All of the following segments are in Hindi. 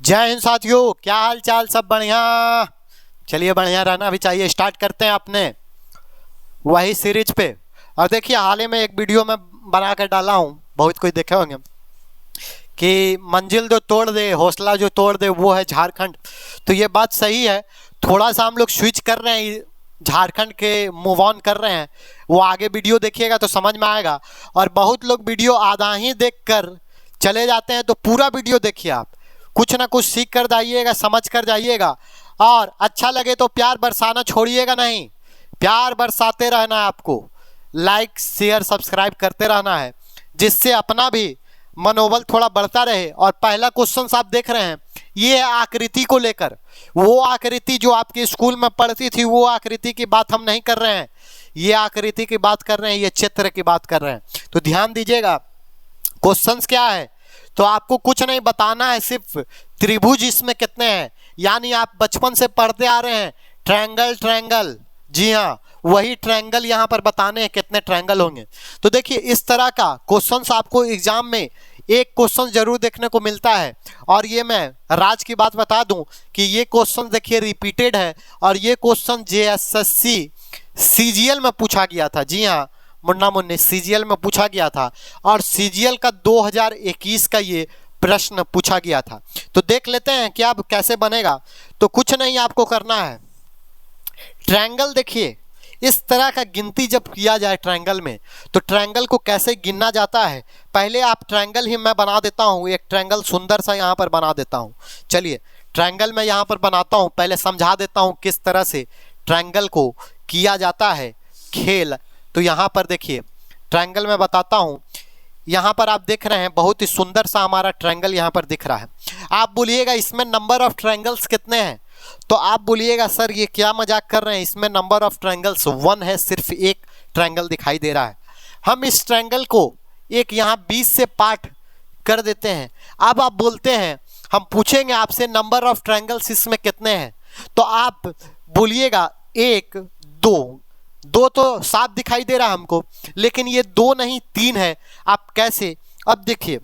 जय हिंद साथियों, क्या हाल चाल? सब बढ़िया? चलिए, बढ़िया रहना भी चाहिए। स्टार्ट करते हैं अपने वही सीरीज पे। और देखिए, हाल ही में एक वीडियो में बना कर डाला हूँ, बहुत कोई देखे होंगे, कि मंजिल जो तोड़ दे, हौसला जो तोड़ दे, वो है झारखंड। तो ये बात सही है। थोड़ा सा हम लोग स्विच कर रहे हैं, झारखंड के मूव ऑन कर रहे हैं। वो आगे वीडियो देखिएगा तो समझ में आएगा। और बहुत लोग वीडियो आधा ही देखकर चले जाते हैं, तो पूरा वीडियो देखिए। आप कुछ ना कुछ सीख कर जाइएगा, समझ कर जाइएगा। और अच्छा लगे तो प्यार बरसाना छोड़िएगा नहीं, प्यार बरसाते रहना है आपको। लाइक शेयर सब्सक्राइब करते रहना है, जिससे अपना भी मनोबल थोड़ा बढ़ता रहे। और पहला क्वेश्चन आप देख रहे हैं, ये है आकृति को लेकर। वो आकृति जो आपके स्कूल में पढ़ती थी, वो आकृति की बात हम नहीं कर रहे हैं। ये आकृति की बात कर रहे हैं, ये चित्र की बात कर रहे हैं। तो ध्यान दीजिएगा, क्वेश्चंस क्या है। तो आपको कुछ नहीं बताना है, सिर्फ त्रिभुज इसमें कितने हैं। यानी आप बचपन से पढ़ते आ रहे हैं, ट्रायंगल ट्रायंगल, जी हाँ, वही ट्रायंगल यहाँ पर बताने हैं कितने ट्रायंगल होंगे। तो देखिए, इस तरह का क्वेश्चंस आपको एग्जाम में एक क्वेश्चन जरूर देखने को मिलता है। और ये मैं राज की बात बता दूं कि ये क्वेश्चन देखिए रिपीटेड है। और ये क्वेश्चन JSSC CGL में पूछा गया था। जी हाँ, मुन्ना मुन्नी CGL में पूछा गया था। और CGL का 2021 का ये प्रश्न पूछा गया था। तो देख लेते हैं कि अब कैसे बनेगा। तो कुछ नहीं आपको करना है, ट्रायंगल देखिए, इस तरह का गिनती जब किया जाए ट्रायंगल में, तो ट्रायंगल को कैसे गिनना जाता है। पहले आप ट्रायंगल ही मैं बना देता हूँ, एक ट्रायंगल सुंदर सा यहाँ पर बना देता हूँ। चलिए, ट्रायंगल मैं यहाँ पर बनाता हूँ, पहले समझा देता हूँ किस तरह से ट्रायंगल को किया जाता है खेल। तो यहाँ पर देखिए, ट्रायंगल में बताता हूँ। यहाँ पर आप देख रहे हैं, बहुत ही सुंदर सा हमारा ट्रायंगल यहाँ पर दिख रहा है। आप बोलिएगा इसमें नंबर ऑफ ट्रायंगल्स कितने हैं, तो आप बोलिएगा सर ये क्या मजाक कर रहे हैं, इसमें नंबर ऑफ ट्रायंगल्स 1 है, सिर्फ एक ट्रायंगल दिखाई दे रहा है। हम इस ट्रायंगल को एक यहाँ 20 से पार्ट कर देते हैं। अब आप बोलते हैं, हम पूछेंगे आपसे नंबर ऑफ ट्रायंगल्स इसमें कितने हैं, तो आप बोलिएगा 1 2 2 तो साफ दिखाई दे रहा है हमको, लेकिन ये 2 नहीं 3 है। आप कैसे? अब देखिए,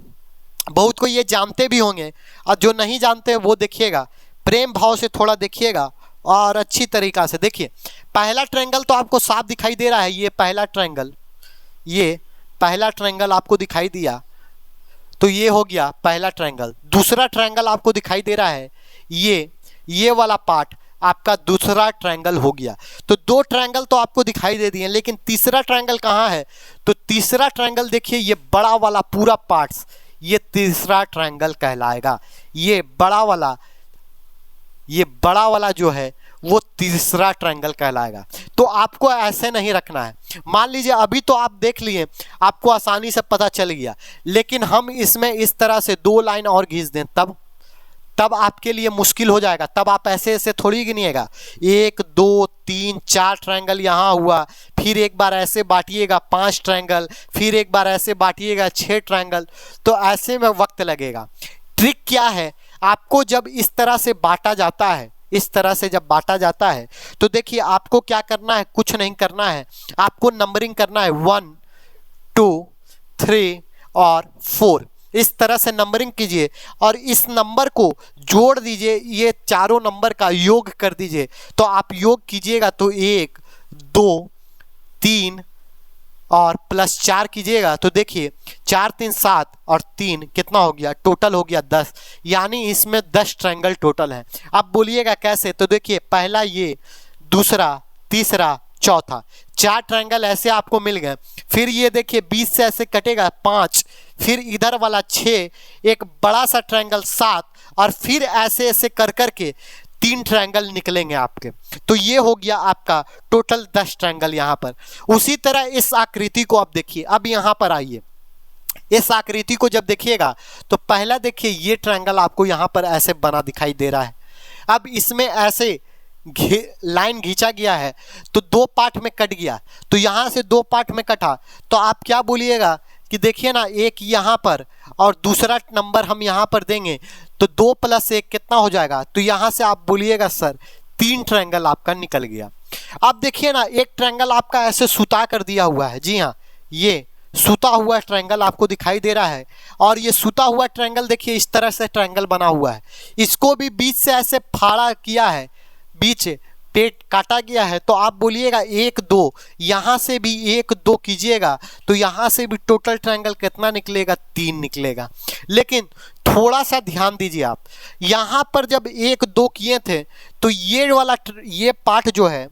बहुत को ये जानते भी होंगे, और जो नहीं जानते वो देखिएगा, प्रेम भाव से थोड़ा देखिएगा और अच्छी तरीक़ा से देखिए। पहला ट्रायंगल तो आपको साफ दिखाई दे रहा है, ये पहला ट्रायंगल, ये पहला ट्रायंगल आपको दिखाई दिया, तो ये हो गया पहला ट्रायंगल। दूसरा ट्रायंगल आपको दिखाई दे रहा है, ये वाला पार्ट आपका दूसरा ट्रायंगल हो गया। तो 2 ट्रायंगल तो आपको दिखाई दे दिए, लेकिन तीसरा ट्रायंगल कहाँ है? तो तीसरा ट्रायंगल देखिए, ये बड़ा वाला पूरा पार्ट्स, ये तीसरा ट्रायंगल कहलाएगा। ये बड़ा वाला जो है वो तीसरा ट्रायंगल कहलाएगा। तो आपको ऐसे नहीं रखना है। मान लीजिए अभी तो आप देख लिए, आपको आसानी से पता चल गया, लेकिन हम इसमें इस तरह से 2 लाइन और खींच दें, तब आपके लिए मुश्किल हो जाएगा। तब आप ऐसे ऐसे थोड़ी गिनिएगा, 1 2 3 4 ट्रायंगल यहाँ हुआ, फिर एक बार ऐसे बांटिएगा 5 ट्रायंगल, फिर एक बार ऐसे बांटिएगा 6 ट्रायंगल, तो ऐसे में वक्त लगेगा। ट्रिक क्या है, आपको जब इस तरह से बांटा जाता है, इस तरह से जब बांटा जाता है, तो देखिए आपको क्या करना है, कुछ नहीं करना है, आपको नंबरिंग करना है 1 2 3 और 4। इस तरह से नंबरिंग कीजिए और इस नंबर को जोड़ दीजिए, ये चारों नंबर का योग कर दीजिए। तो आप योग कीजिएगा तो 1 2 3 और +4 कीजिएगा, तो देखिए 4 3 7 और 3 कितना हो गया, टोटल हो गया 10। यानी इसमें 10 ट्रायंगल टोटल हैं। अब बोलिएगा कैसे? तो देखिए, पहला ये, दूसरा, तीसरा, चौथा, 4 ट्रायंगल ऐसे आपको मिल गए। फिर ये देखिए 20 से ऐसे कटेगा 5, फिर इधर वाला 6, एक बड़ा सा ट्रायंगल 7, और फिर ऐसे ऐसे कर करके 3 ट्रायंगल निकलेंगे आपके। तो ये हो गया आपका टोटल 10 ट्रायंगल यहाँ पर। उसी तरह इस आकृति को आप देखिए। अब यहाँ पर आइए, इस आकृति को जब देखिएगा तो पहला देखिए, ये ट्रायंगल आपको यहाँ पर ऐसे बना दिखाई दे रहा है। अब इसमें ऐसे लाइन खींचा गया है, तो 2 पार्ट में कट गया। तो यहाँ से 2 पार्ट में कटा, तो आप क्या बोलिएगा कि देखिए ना, एक यहाँ पर और दूसरा नंबर हम यहाँ पर देंगे, तो 2 + 1 कितना हो जाएगा? तो यहाँ से आप बोलिएगा सर 3 ट्रायंगल आपका निकल गया। अब देखिए ना, एक ट्रायंगल आपका ऐसे सुता कर दिया हुआ है। जी हाँ, ये सूता हुआ ट्रायंगल आपको दिखाई दे रहा है, और ये सूता हुआ ट्रायंगल देखिए इस तरह से ट्रायंगल बना हुआ है, इसको भी बीच से ऐसे फाड़ा किया है, बीच पेट काटा गया है। तो आप बोलिएगा 1 2, यहाँ से भी 1 2 कीजिएगा तो यहाँ से भी टोटल ट्रायंगल कितना निकलेगा, 3 निकलेगा। लेकिन थोड़ा सा ध्यान दीजिए आप, यहाँ पर जब 1 2 किए थे तो ये वाला ये पार्ट जो है,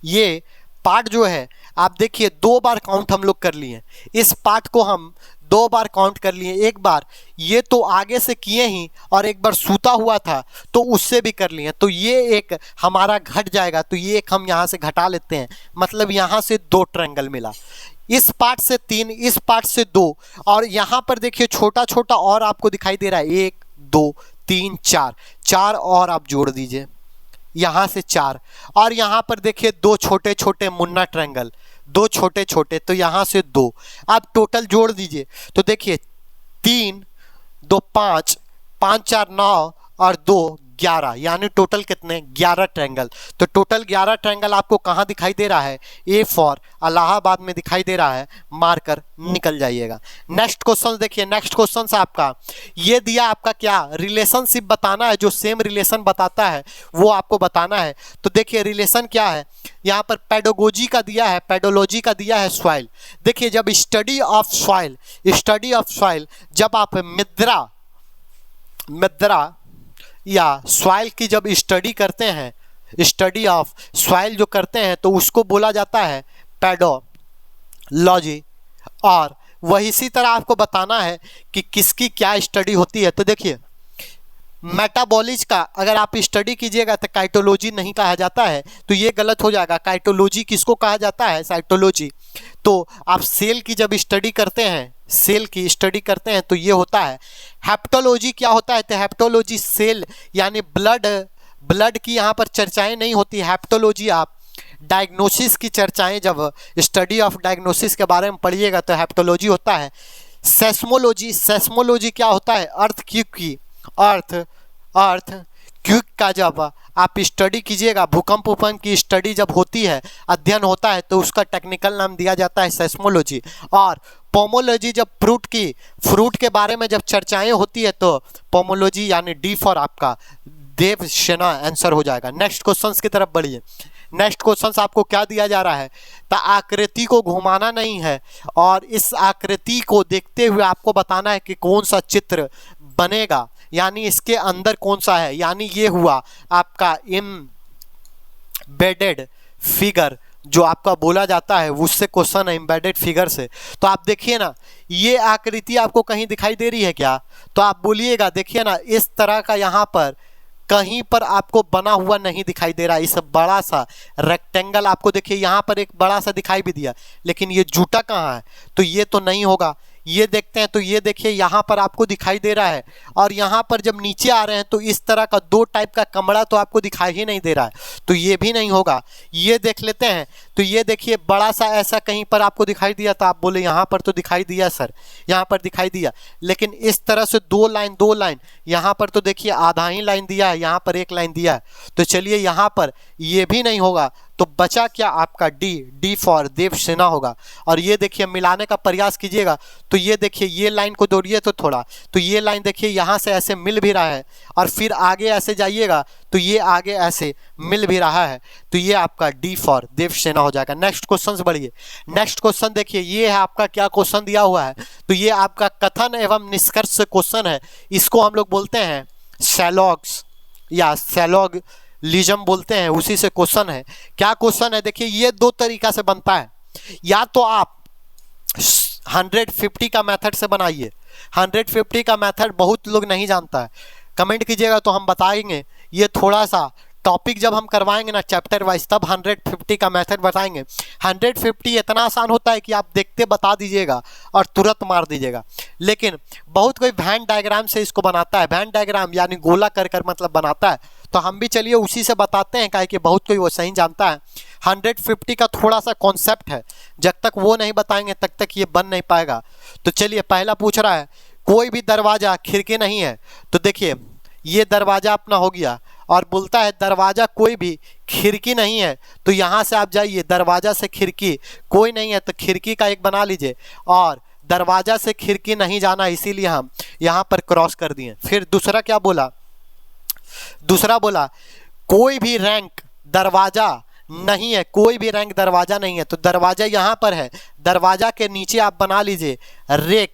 ये पार्ट जो है आप देखिए 2 बार काउंट हम लोग कर लिए, इस पार्ट को हम 2 बार काउंट कर लिए। एक बार ये तो आगे से किए ही, और एक बार सूता हुआ था तो उससे भी कर लिए, तो ये एक हमारा घट जाएगा, तो ये एक हम यहाँ से घटा लेते हैं, मतलब यहाँ से 2 ट्रायंगल मिला। इस पार्ट से 3, इस पार्ट से 2, और यहाँ पर देखिए छोटा छोटा और आपको दिखाई दे रहा है 1 2 3 4, 4 और आप जोड़ दीजिए, यहाँ से 4, और यहाँ पर देखिए 2 छोटे छोटे मुन्ना ट्रायंगल, 2 छोटे छोटे, तो यहाँ से 2, आप टोटल जोड़ दीजिए तो देखिए 3 2 5, 5 4 9 और 2 11, यानी टोटल कितने 11 ट्रायंगल। तो टोटल 11 ट्रायंगल आपको कहाँ दिखाई दे रहा है, ए फॉर इलाहाबाद में दिखाई दे रहा है, मारकर निकल जाइएगा। नेक्स्ट क्वेश्चन देखिए, नेक्स्ट क्वेश्चन आपका ये दिया, आपका क्या रिलेशनशिप बताना है, जो सेम रिलेशन बताता है वो आपको बताना है। तो देखिए रिलेशन क्या है, यहाँ पर पेडोलॉजी का दिया है, पेडोलॉजी का दिया है सॉइल। देखिए जब स्टडी ऑफ सॉइल, जब आप मृदा या सॉइल की जब स्टडी करते हैं, स्टडी ऑफ सॉइल जो करते हैं तो उसको बोला जाता है पेडोलॉजी। और वही इसी तरह आपको बताना है कि किसकी क्या स्टडी होती है। तो देखिए मेटाबॉलिज का अगर आप स्टडी कीजिएगा तो काइटोलॉजी नहीं कहा जाता है, तो ये गलत हो जाएगा। काइटोलॉजी किसको कहा जाता है, साइटोलॉजी। तो आप सेल की जब स्टडी करते हैं, सेल की स्टडी करते हैं तो ये होता है। हेप्टोलॉजी क्या होता है, तो हेप्टोलॉजी सेल यानी ब्लड की यहाँ पर चर्चाएं नहीं होती। हेप्टोलॉजी आप डायग्नोसिस की चर्चाएं, जब स्टडी ऑफ डायग्नोसिस के बारे में पढ़िएगा तो हेप्टोलॉजी होता है। सेस्मोलॉजी क्या होता है, अर्थ क्यूक का जब आप स्टडी कीजिएगा, भूकंप की स्टडी जब होती है, अध्ययन होता है, तो उसका टेक्निकल नाम दिया जाता है सेस्मोलॉजी। और पोमोलॉजी जब फ्रूट के बारे में जब चर्चाएं होती है तो पोमोलॉजी, यानी डी फॉर आपका देव सेना आंसर हो जाएगा। नेक्स्ट क्वेश्चन की तरफ बढ़िए। नेक्स्ट क्वेश्चन आपको क्या दिया जा रहा है, तो आकृति को घुमाना नहीं है, और इस आकृति को देखते हुए आपको बताना है कि कौन सा चित्र बनेगा, यानी इसके अंदर कौन सा है। यानी ये हुआ आपका एम्बेडेड फिगर जो आपका बोला जाता है, उससे क्वेश्चन है एम्बेडेड फिगर से। तो आप देखिए ना, ये आकृति आपको कहीं दिखाई दे रही है क्या, तो आप बोलिएगा देखिए ना, इस तरह का यहाँ पर कहीं पर आपको बना हुआ नहीं दिखाई दे रहा। इस बड़ा सा रेक्टेंगल आपको देखिए यहाँ पर एक बड़ा सा दिखाई भी दिया, लेकिन ये जूटा कहाँ है, तो ये तो नहीं होगा। ये देखते हैं तो ये देखिए यहाँ पर आपको दिखाई दे रहा है, और यहाँ पर जब नीचे आ रहे हैं तो इस तरह का 2 टाइप का कमरा तो आपको दिखाई ही नहीं दे रहा है, तो ये भी नहीं होगा। ये देख लेते हैं, तो ये देखिए बड़ा सा ऐसा कहीं पर आपको दिखाई दिया, तो आप बोले यहाँ पर तो दिखाई दिया सर, यहाँ पर दिखाई दिया, लेकिन इस तरह से 2 लाइन, यहाँ पर तो देखिए आधा ही लाइन दिया है, यहाँ पर 1 लाइन दिया है। तो चलिए यहाँ पर ये भी नहीं होगा, तो बचा क्या आपका डी फॉर देव सेना होगा। और ये देखिए मिलाने का प्रयास कीजिएगा, तो ये देखिए ये लाइन को दौड़िए तो थोड़ा, तो ये लाइन देखिए यहाँ से ऐसे मिल भी रहा है, और फिर आगे ऐसे जाइएगा तो ये आगे ऐसे मिल भी रहा है, तो ये आपका डी फॉर देव सेना हो जाएगा। नेक्स्ट क्वेश्चन बढ़िए। नेक्स्ट क्वेश्चन देखिए, ये है आपका क्या क्वेश्चन दिया हुआ है, तो ये आपका कथन एवं निष्कर्ष क्वेश्चन है। इसको हम लोग बोलते हैं सैलॉग्स या सैलॉगिज्म बोलते हैं, उसी से क्वेश्चन है। क्या क्वेश्चन है, देखिए ये 2 तरीका से बनता है। या तो आप 150 का मेथड से बनाइए, 150 का मेथड बहुत लोग नहीं जानता है, कमेंट कीजिएगा तो हम बताएंगे। ये थोड़ा सा टॉपिक जब हम करवाएंगे ना चैप्टर वाइज, तब 150 का मेथड बताएंगे। 150 इतना आसान होता है कि आप देखते बता दीजिएगा और तुरंत मार दीजिएगा, लेकिन बहुत कोई वैन डायग्राम से इसको बनाता है, वैन डायग्राम यानी गोला कर कर मतलब बनाता है, तो हम भी चलिए उसी से बताते हैं, काहे कि बहुत कोई वो सही जानता है। 150 का थोड़ा सा कॉन्सेप्ट है, जब तक वो नहीं बताएंगे तब तक ये बन नहीं पाएगा। तो चलिए पहला पूछ रहा है, कोई भी दरवाजा खिड़की नहीं है, तो देखिए ये दरवाजा अपना हो गया, और बोलता है दरवाज़ा कोई भी खिड़की नहीं है, तो यहाँ से आप जाइए, दरवाज़ा से खिड़की कोई नहीं है तो खिड़की का एक बना लीजिए, और दरवाज़ा से खिड़की नहीं जाना इसीलिए हम यहाँ पर क्रॉस कर दिए। फिर दूसरा क्या बोला, दूसरा बोला कोई भी रैंक दरवाज़ा नहीं है, कोई भी रैंक दरवाज़ा नहीं है, तो दरवाज़ा यहाँ पर है, दरवाज़ा के नीचे आप बना लीजिए रेक,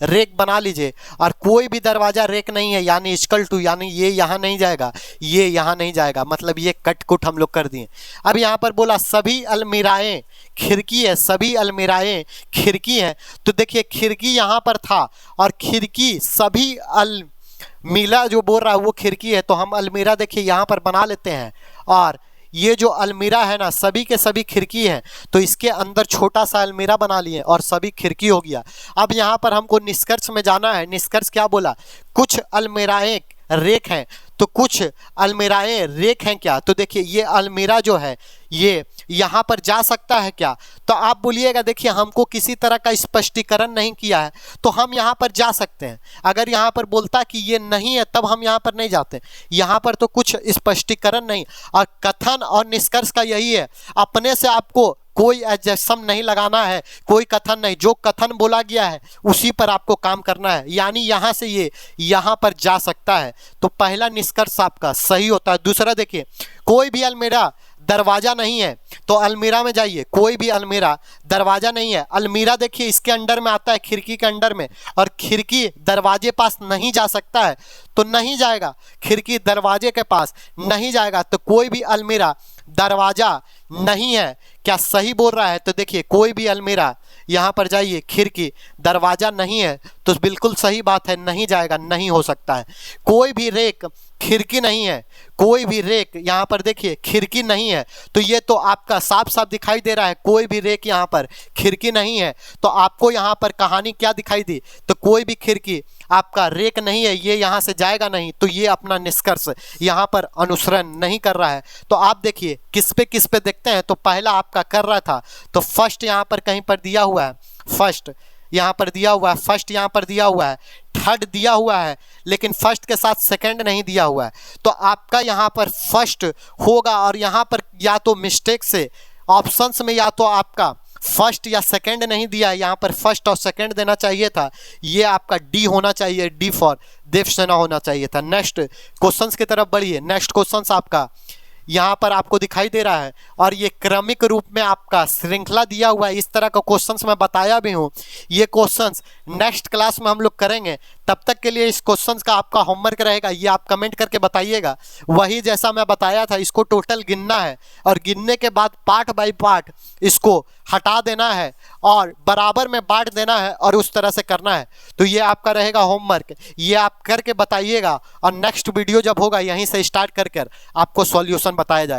रेक बना लीजिए, और कोई भी दरवाज़ा रेक नहीं है यानी इक्वल टू, यानी ये यहाँ नहीं जाएगा, ये यहाँ नहीं जाएगा, मतलब ये कट कुट हम लोग कर दिए। अब यहाँ पर बोला सभी अलमीराएँ खिड़की है, सभी अलमीराएँ खिड़की हैं, तो देखिए खिड़की यहाँ पर था और खिड़की सभी अलमीरा जो बोल रहा है वो खिड़की है, तो हम अलमीरा देखिए यहाँ पर बना लेते हैं, और ये जो अलमीरा है ना सभी के सभी खिड़की हैं, तो इसके अंदर छोटा सा अलमीरा बना लिए और सभी खिड़की हो गया। अब यहाँ पर हमको निष्कर्ष में जाना है। निष्कर्ष क्या बोला, कुछ अलमीराएँ रेक हैं, तो कुछ अलमीराएँ रेक हैं क्या, तो देखिए ये अलमीरा जो है ये यहाँ पर जा सकता है क्या, तो आप बोलिएगा देखिए हमको किसी तरह का स्पष्टीकरण नहीं किया है तो हम यहाँ पर जा सकते हैं। अगर यहाँ पर बोलता कि ये नहीं है तब हम यहाँ पर नहीं जाते, यहाँ पर तो कुछ स्पष्टीकरण नहीं। और कथन और निष्कर्ष का यही है, अपने से आपको कोई एडजेक्शन नहीं लगाना है, कोई कथन नहीं, जो कथन बोला गया है उसी पर आपको काम करना है। यानी यहाँ से ये यहाँ पर जा सकता है, तो पहला निष्कर्ष आपका सही होता है। दूसरा देखिए कोई भी अलमीरा दरवाज़ा नहीं है, तो अलमीरा में जाइए, कोई भी अलमीरा दरवाज़ा नहीं है। अलमीरा देखिए इसके अंडर में आता है, खिड़की के अंडर में, और खिड़की दरवाजे पास नहीं जा सकता है तो नहीं जाएगा, खिड़की दरवाजे के पास नहीं जाएगा, तो कोई भी अलमीरा दरवाज़ा नहीं है। क्या सही बोल रहा है, तो देखिए कोई भी अलमीरा, यहाँ पर जाइए खिड़की दरवाज़ा नहीं है, तो बिल्कुल सही बात है, नहीं जाएगा, नहीं हो सकता है। कोई भी रेक खिड़की नहीं है, कोई भी रेक यहाँ पर देखिए खिड़की नहीं है, तो ये तो आपका साफ साफ दिखाई दे रहा है, कोई भी रेक यहाँ पर खिड़की नहीं है। तो आपको यहाँ पर कहानी क्या दिखाई दी, तो कोई भी खिड़की आपका रेक नहीं है, ये यहाँ से जाएगा नहीं, तो ये अपना निष्कर्ष यहाँ पर अनुसरण नहीं कर रहा है। तो आप देखिए किस पे देखते हैं, तो पहला आपका कर रहा था, तो फर्स्ट यहाँ पर कहीं पर दिया हुआ है, फर्स्ट यहाँ पर दिया हुआ है, फर्स्ट यहाँ पर दिया हुआ है, थर्ड दिया हुआ है, लेकिन फर्स्ट के साथ सेकंड नहीं दिया हुआ है, तो आपका यहाँ पर फर्स्ट होगा। और यहाँ पर या तो मिस्टेक से ऑप्शंस में या तो आपका फर्स्ट या सेकंड नहीं दिया है, यहाँ पर फर्स्ट और सेकंड देना चाहिए था, ये आपका डी होना चाहिए, डी फॉर देवसेना होना चाहिए था। नेक्स्ट क्वेश्चंस की तरफ बढ़िए। नेक्स्ट क्वेश्चंस आपका यहाँ पर आपको दिखाई दे रहा है, और ये क्रमिक रूप में आपका श्रृंखला दिया हुआ है। इस तरह का क्वेश्चंस मैं बताया भी हूँ, ये क्वेश्चंस नेक्स्ट क्लास में हम लोग करेंगे। तब तक के लिए इस क्वेश्चंस का आपका होमवर्क रहेगा, ये आप कमेंट करके बताइएगा। वही जैसा मैं बताया था, इसको टोटल गिनना है, और गिनने के बाद पार्ट बाय पार्ट इसको हटा देना है और बराबर में बांट देना है, और उस तरह से करना है। तो ये आपका रहेगा होमवर्क, ये आप करके बताइएगा, और नेक्स्ट वीडियो जब होगा यहीं से स्टार्ट कर आपको सॉल्यूशन बताया जाएगा।